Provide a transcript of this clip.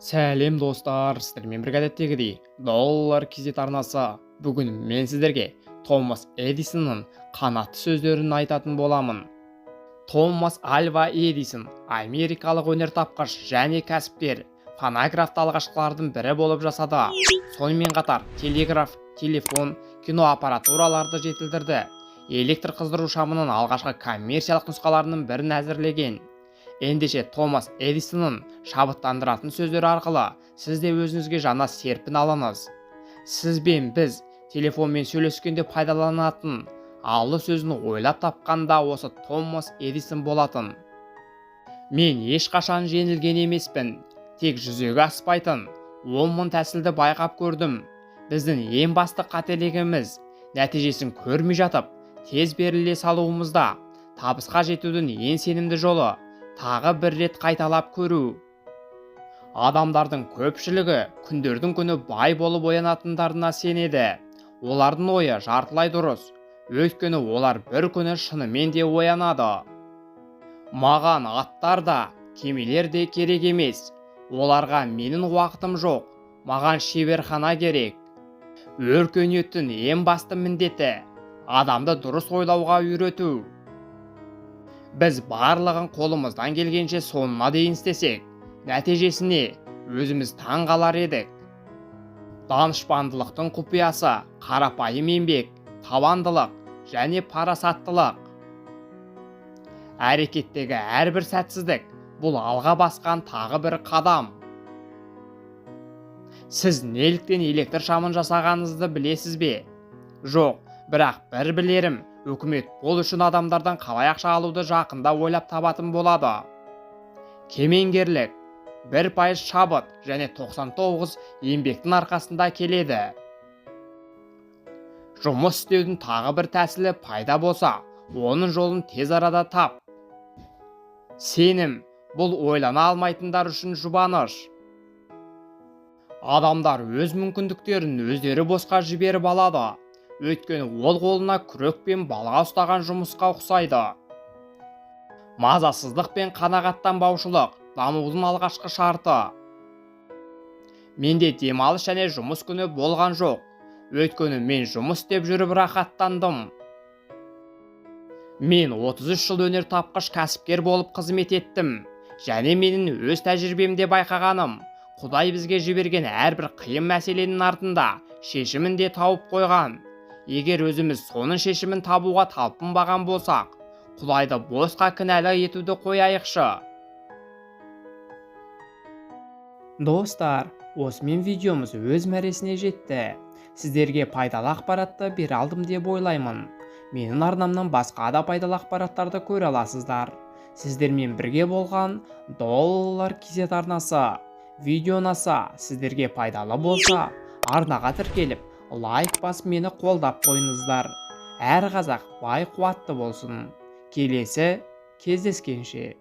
Сәлем достар, сіздермен бірге әдеттегідей доллар кезет арнасы. Бүгін мен сіздерге Томас Эдисонның қанатты сөздерін айтатын боламын. Томас Альва Эдисон америкалық өнертапқыш және кәсіпкер, фонографты алғашқылардың бірі болып жасады. Сонымен қатар телеграф, телефон, киноаппаратураларды жетілдірді. Электр қыздыру шамының алғашқы коммерциялық нұсқаларының бірін әзірлеген. Ендеше Томас Эдисонның шабыттандыратын сөздері арқылы сіз де өзіңізге жаңа серпін алыңыз. Сіз бен біз телефонмен сөйлескенде пайдаланатын алғы сөзін ойлап тапқанда осы Томас Эдисон болатын. Мен ешқашан жеңілген емеспін, тек жүзеге аспайтын 10 мың тәсілді байқап көрдім. Біздің ең басты қателігіміз нәтижесін көрмей жатып тез беріле салуымызда. Табысқа жетудің ең сенімді жолы тағы бір рет қайталап көру. Адамдардың көпшілігі күндердің күні бай болып оянатындарына сенеді. Олардың ойы жартылай дұрыс, өйткені олар бір күні шынымен де оянады. Маған аттар да, кемелер де керек емес. Оларға менің уақытым жоқ, маған шеберхана керек. Өркениеттің ең басты міндеті адамды дұрыс ойлауға үйрету. Біз барлығын қолымыздан келгенше соңына дейін істесек, нәтижесіне өзіміз таң қалар едік. Данышпандылықтың құпиясы қарапайым еңбек, табандылық және парасаттылық. Әрекеттегі әрбір сәтсіздік бұл алға басқан тағы бір қадам. Сіз неліктен электр шамын жасағаныңызды білесіз бе? Жоқ, бірақ бір білерім, үкімет бұл үшін адамдардан қалай ақша алуды жақында ойлап табатын болады. Кемеңгерлік 1% шабыт және 99 еңбектің арқасында келеді. Жұмыс істеудің тағы бір тәсілі пайда болса, оның жолын тез арада тап. Сенім бұл ойлана алмайтындар үшін жұбаныш. Адамдар өз мүмкіндіктерін өздері босқа жіберіп алады. Өйткені ол қолына күрек пен балға ұстаған жұмысқа ұқсайды. Мазасыздық пен қанағаттанбаушылық дамудың алғашқы шарты. Менде демалыс және жұмыс күні болған жоқ. Өйткені мен жұмыс істеп жүріп рахаттандым. Мен 33 жыл өнертапқыш кәсіпкер болып қызмет еттім. Және менің өз тәжірибемде байқағаным, Құдай бізге жіберген әрбір қиын мәселенің артында шешімін де тауып қойған. Егер өзіміз соның шешімін табуға талпынбаған болсақ, Құдайды босқа кінәлі етуді қояйықшы. Достар, осымен видеомыз өз мәресіне жетті. Сіздерге пайдалы ақпаратты бере алдым деп ойлаймын. Менің арнамнан басқа да пайдалы ақпараттарды көре аласыздар. Сіздермен бірге болған доллар кезет арнасы. Видео ұнаса, сіздерге пайдалы болса, арнаға тіркеліп, лайк басып мені қолдап қойыңыздар. Әр қазақ бай қуатты болсын. Келесі кездескенше.